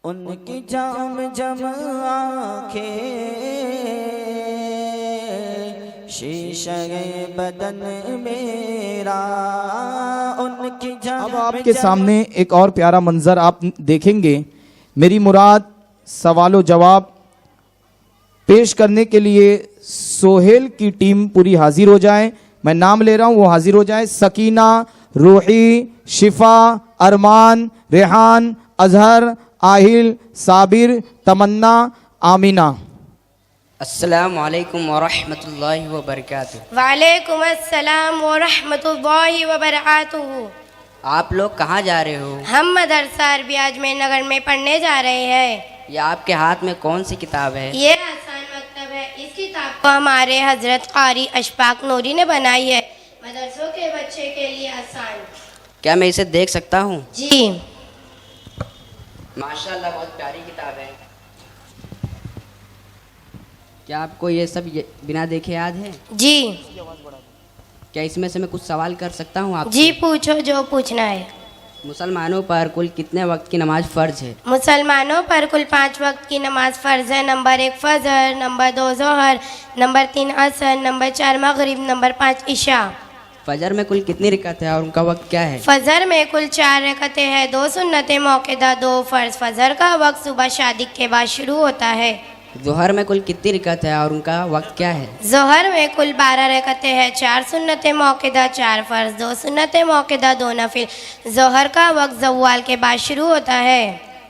उनकी जाम जम आँखें शीशे बदन मेरा उनकी जाम। अब आपके सामने एक और प्यारा मंजर आप देखेंगे। मेरी मुराद सवालों जवाब पेश करने के लिए सोहेल की टीम पूरी हाजिर हो जाए। मैं नाम ले रहा हूं, वो हाजिर हो जाए। सकीना, रूही, शिफा, अरमान, रेहान, अजहर, आहिल, साबिर, तमन्ना, आमीना। अस्सलामु अलैकुम वरहमतुल्लाहि वबरकातुहू। वालेकुम अस्सलाम वरहमतुल्लाहि वबरकातुहू। आप लोग कहाँ जा रहे हो? हम मदरसा अरबी अजमेर नगर में पढ़ने जा रहे हैं। ये आपके हाथ में कौन सी किताब है? ये आसान मकतब है। इस किताब को हमारे हजरत कारी अशफाक नूरी ने बनाई है, मदरसों के बच्चे के लिए आसान। क्या मैं इसे देख सकता हूँ? जी। माशाल्लाह, बहुत प्यारी किताब है। क्या आपको ये सब बिना देखे याद है? जी। क्या इसमें से मैं कुछ सवाल कर सकता हूँ आपसे? जी पूछो जो पूछना है। मुसलमानों पर कुल कितने वक्त की नमाज फ़र्ज है? मुसलमानों पर कुल 5 वक्त की नमाज फ़र्ज है। नंबर 1 फजर, नंबर 2 जोहर, नंबर 3 असर, नंबर 4 मगरिब, नंबर 5 इशा। फजर में कुल कितनी रकात है और उनका वक्त क्या है? फजर में कुल 4 रकातें हैं, 2 सुन्नतें मौक़िदा, 2 फ़र्ज। फजर का वक्त सुबह शादी के बाद शुरू होता है। जोहर में कुल कितनी रकात है और उनका वक्त क्या है? जोहर में कुल 12 रकातें हैं, 4 सुन्नतें मौक़िदा, 4 फ़र्ज, 2 सुन्नतें मौक़िदा, 2 नफिल। जोहर का वक्त ज़वाल के बाद शुरू होता है।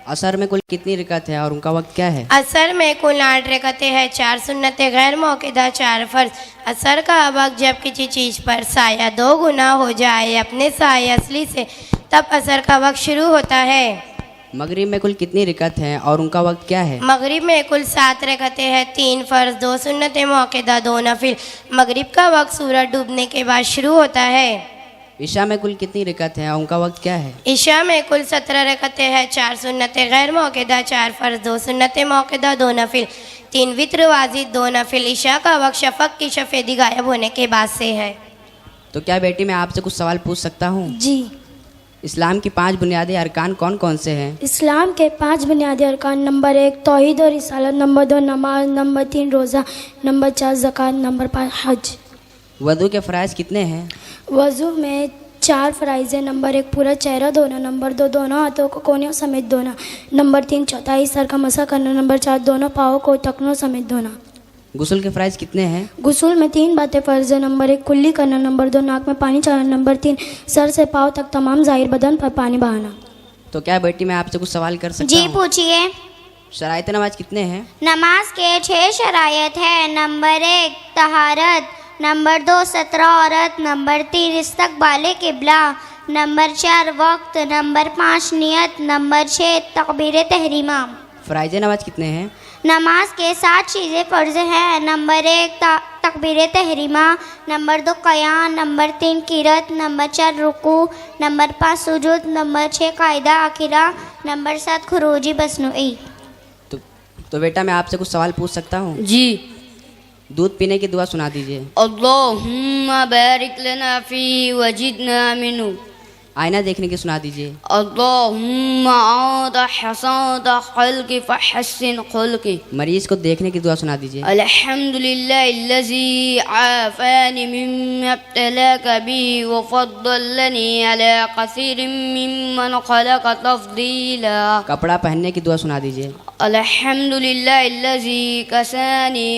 असर में कुल कितनी रकात है और उनका वक्त क्या है? असर में कुल 8 रकातें हैं, 4 सुन्नतें गैर मौक़िदा, 4 फ़र्ज। असर का वक्त जब किसी चीज़ पर साया 2 गुना हो जाए अपने साया असली से, तब असर का वक्त शुरू होता है। मगरिब में कुल कितनी रकात हैं और उनका वक्त क्या है? मगरिब में कुल 7 रकातें हैं, 3 फ़र्ज, 2 सुन्नतें मौक़िदा, 2 नफिल। मगरिब का वक्त सूरज डूबने के बाद शुरू होता है। ईशा में कुल कितनी रकात हैं और उनका वक्त क्या है? इशा में कुल 17 रकातें हैं, 4 सुन्नतें गैर मौक़िदा, 4 फ़र्ज, 2 सुन्नतें मौक़िदा, 2 नफिल, 3 वित्र वाजिद, 2 नफिल। इशा का वक्त शफ़क़ की सफ़ेदी गायब होने के बाद से है। तो क्या बेटी मैं आपसे कुछ सवाल पूछ सकता हूँ? जी। इस्लाम की 5 बुनियादी अरकान कौन कौन से हैं? इस्लाम के 5 बुनियादी अरकान नंबर 1 तौहीद और रिसालत, नंबर 2 नमाज, नंबर 3 रोज़ा, नंबर 4 ज़कात, नंबर 5 हज। वज़ू के फ़राइज़ कितने हैं? वज़ू में 4 फ़राइज़ है। नंबर 1 पूरा चेहरा धोना, नंबर 2 दोनों हाथों को कोहनियों समेत धोना, नंबर 3 चौथाई सर का मसा करना, नंबर 4 दोनों पाँवों को टखनों समेत धोना। गुस्ल के फ़राइज़ कितने हैं? गुस्ल में 3 बातें फ़र्ज़ है। नंबर 1 कुल्ली करना, नंबर 2 नाक में पानी चढ़ाना, नंबर 3 सर से पाँव तक तमाम ज़ाहिर बदन पर पानी बहाना। तो क्या बेटी मैं आपसे कुछ सवाल कर सकता जी हूँ? पूछिए। शराइत नमाज कितने हैं? नमाज के 6 शरायत है। नंबर 1 तहारत, नंबर 2 सतरा औरत, नंबर 3 इस्तकबाले क़िबला, नंबर 4 वक्त, नंबर 5 नियत, नंबर 6 तकबीर तहरीमा। फ़राइज़ नमाज कितने हैं? नमाज के 7 चीज़ें फ़र्ज हैं। नंबर 1 तकबीर तहरीमा, नंबर 2 क़याम, नंबर 3 क़िरात, नंबर 4 रुकू, नंबर 5 सुजूद, नंबर 6 कायदा आखिरा, नंबर 7 खुरूजी बसनुई। तो बेटा मैं आपसे कुछ सवाल पूछ सकता हूँ? जी। दूध पीने की दुआ सुना दीजिए। अल्लाहुम्मा बारिक लना फी वजिदना मिनु। आईना देखने की सुना दीजिए। अल्लाहुम्मा आदा हसादा खल्क़ि फहस्सिन खुल्क़ि। मरीज़ को देखने की दुआ सुना दीजिए। अल्हम्दुलिल्लाहिल्लज़ी आफ़ानी मिम्मा इब्तलाका बिही व फ़द्दलनी अला कसीरिम मिम्मन ख़लक़ तफ़दीला। कपड़ा पहनने की दुआ सुना दीजिए। अल्हम्दुलिल्लाहिल्लज़ी कसानी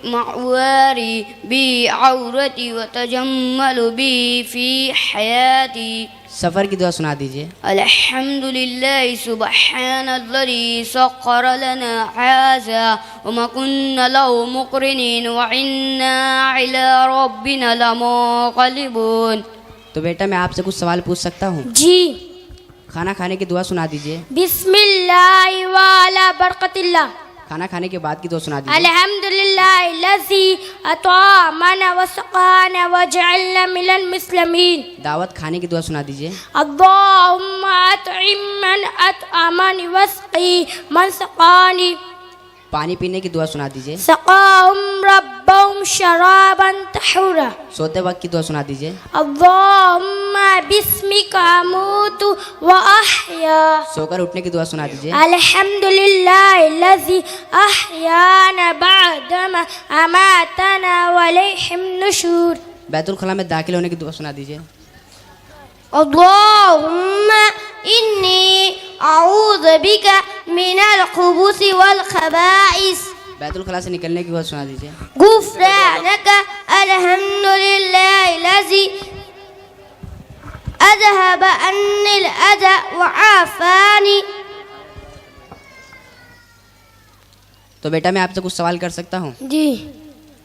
मअवारी बी औरती व तजम्मलु बी फ़ी हयाती। सफ़र की दुआ सुना दीजिए। अल्हम्दुलिल्लाहि सुब्हानल्लज़ी सख़्ख़र लना हाज़ा व मा कुन्ना लहु मुक़रिनीन व इन्ना इला रब्बिना लमुन्क़लिबून। तो बेटा मैं आपसे कुछ सवाल पूछ सकता हूँ? जी। खाना खाने की दुआ सुना दीजिए। बिस्मिल्लाहि व अला बरकतिल्लाह। खाना खाने के बाद की दुआ सुना दीजिए। अल्हम्दुलिल्लाहिल्लज़ी अत'अमना व सक़ाना व जअलना मिनल मुस्लिमीन। दावत खाने की दुआ सुना दीजिए। अल्लाहुम्मा अत'इम मन अत'अमनी वस्क़ी मन सक़ानी। पानी पीने की दुआ सुना दीजिए। सक़ाहुम रब्बुहुम शराबन तहूरा। सोते वक्त की दुआ सुना दीजिए। अल्लाहुम्मा बिस्मिका अमूतु व अहया। सोकर उठने की दुआ सुना दीजिए। अल्हम्दुलिल्लाहिल्लज़ी अहयाना बअदमा अमातना व इलैहिन नुशूर। बैतुल खला में दाखिल होने की दुआ सुना दीजिए। अल्लाहुम्मा इन्नी अऊज़ु बिका मिनल खुबुसी वल खबाइस। बैतुल खला से निकलने की दुआ सुना दीजिए। गुफ़रानका अल्हम्दुलिल्लाहिल्लज़ी अज़हब अन्निल अज़ा व आफ़ानी। तो बेटा मैं आपसे कुछ सवाल कर सकता हूँ? जी।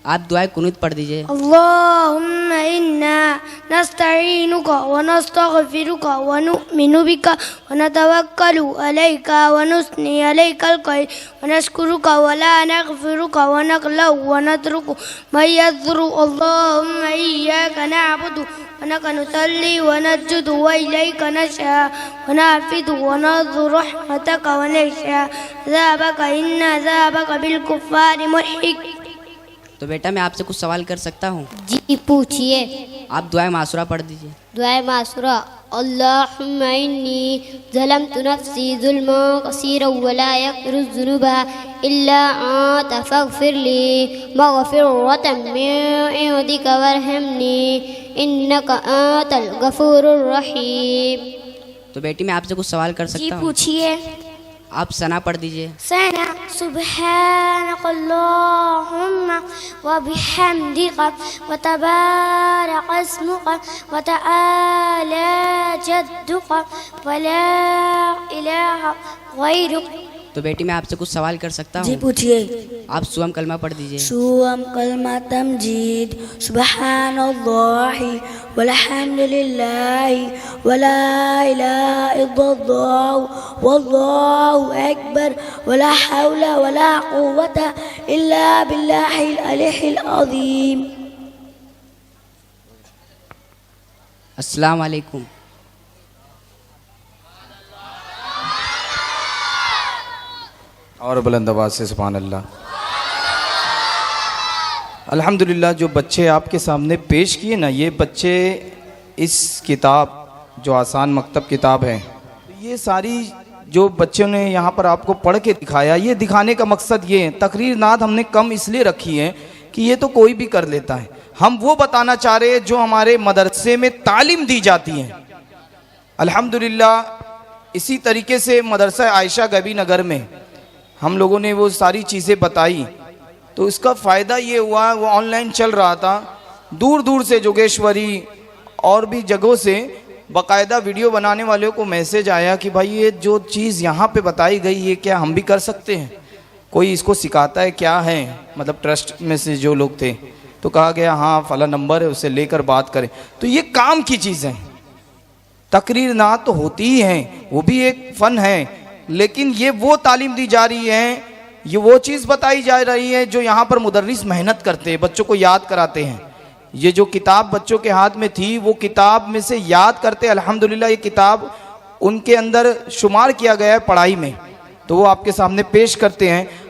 आप दुआए कुनूत पढ़ दीजिए। अल्लाहुम्मा इन्ना नस्तईनुका व नस्तगफिरुका व नुमिनु बिका व नतवक्कलु अलैका व नुस्नी अलैकल खैर व नशकुरुका व ला नगफिरुका व नक़लउ व नतरुकु मा यज़्रु। अल्लाहुम्मा इय्याका नअबुदु व लका नुसल्ली व नस्जुदु व इलैका नस्अ व नहफ़िदु व नर्जु रहमतका व नख़शा अज़ाबका इन्ना अज़ाबका बिल कुफ़्फ़ारि मुल्हिक। तो बेटा मैं आपसे कुछ सवाल कर सकता हूँ? जी पूछिए। आप दुआए मासूरा पढ़ दीजिए। दुआए मासूरा। अल्लाहुम्मा इन्नी ज़लमतु नफ्सी ज़ुल्मन कसीरन व ला यग़फ़िरुज़्ज़ुनूबा इल्ला अंता फ़ग़फ़िरली मग़फ़िरतम मिन इंदिका वरहमनी इन्नका अंतल गफ़ूरुर रहीम। तो बेटी मैं आपसे कुछ सवाल कर सकता हूँ? पूछिए। आप सना पढ़ दीजिए। सना सुब्हानकल्लाहुम्मा व बिहम्दिका व तबारक अस्मुका व तआला जद्दुका व ला इलाहा गैरुक। तो बेटी मैं आपसे कुछ सवाल कर सकता हूँ? जी पूछिए। आप सुअम कलमा पढ़ दीजिए। सुअम कलमा तमजीद सुब्हानल्लाहि वल्हम्दुलिल्लाहि वला इलाहा इल्लल्लाह वल्लाहु अकबर वला हौला वला कुव्वता इल्ला बिल्लाहिल अलिय्यिल अज़ीम। अस्सलाम वालेकुम। और बुलंद आवाज़ से सुभान अल्लाह। अल्हम्दुलिल्लाह जो बच्चे आपके सामने पेश किए ना, ये बच्चे इस किताब जो आसान मकतब किताब है, ये सारी जो बच्चों ने यहाँ पर आपको पढ़ के दिखाया, ये दिखाने का मकसद ये है, तकरीर नात हमने कम इसलिए रखी है कि ये तो कोई भी कर लेता है। हम वो बताना चाह रहे हैं जो हमारे मदरसे में तालीम दी जाती है। अल्हम्दुलिल्लाह इसी तरीके से मदरसा आयशा गबी नगर में हम लोगों ने वो सारी चीज़ें बताई, तो इसका फ़ायदा ये हुआ, वो ऑनलाइन चल रहा था, दूर दूर से जोगेश्वरी और भी जगहों से बाकायदा वीडियो बनाने वालों को मैसेज आया कि भाई ये जो चीज़ यहाँ पे बताई गई ये क्या हम भी कर सकते हैं, कोई इसको सिखाता है क्या है, मतलब ट्रस्ट में से जो लोग थे, तो कहा गया हाँ फला नंबर है उससे लेकर बात करें। तो ये काम की चीज़ है। तकरीर ना तो होती ही हैं, वो भी एक फ़न है, लेकिन ये वो तालीम दी जा रही है, ये वो चीज़ बताई जा रही है जो यहाँ पर मुदर्रिस मेहनत करते हैं, बच्चों को याद कराते हैं। ये जो किताब बच्चों के हाथ में थी वो किताब में से याद करते, अल्हम्दुलिल्लाह ये किताब उनके अंदर शुमार किया गया है पढ़ाई में, तो वो आपके सामने पेश करते हैं।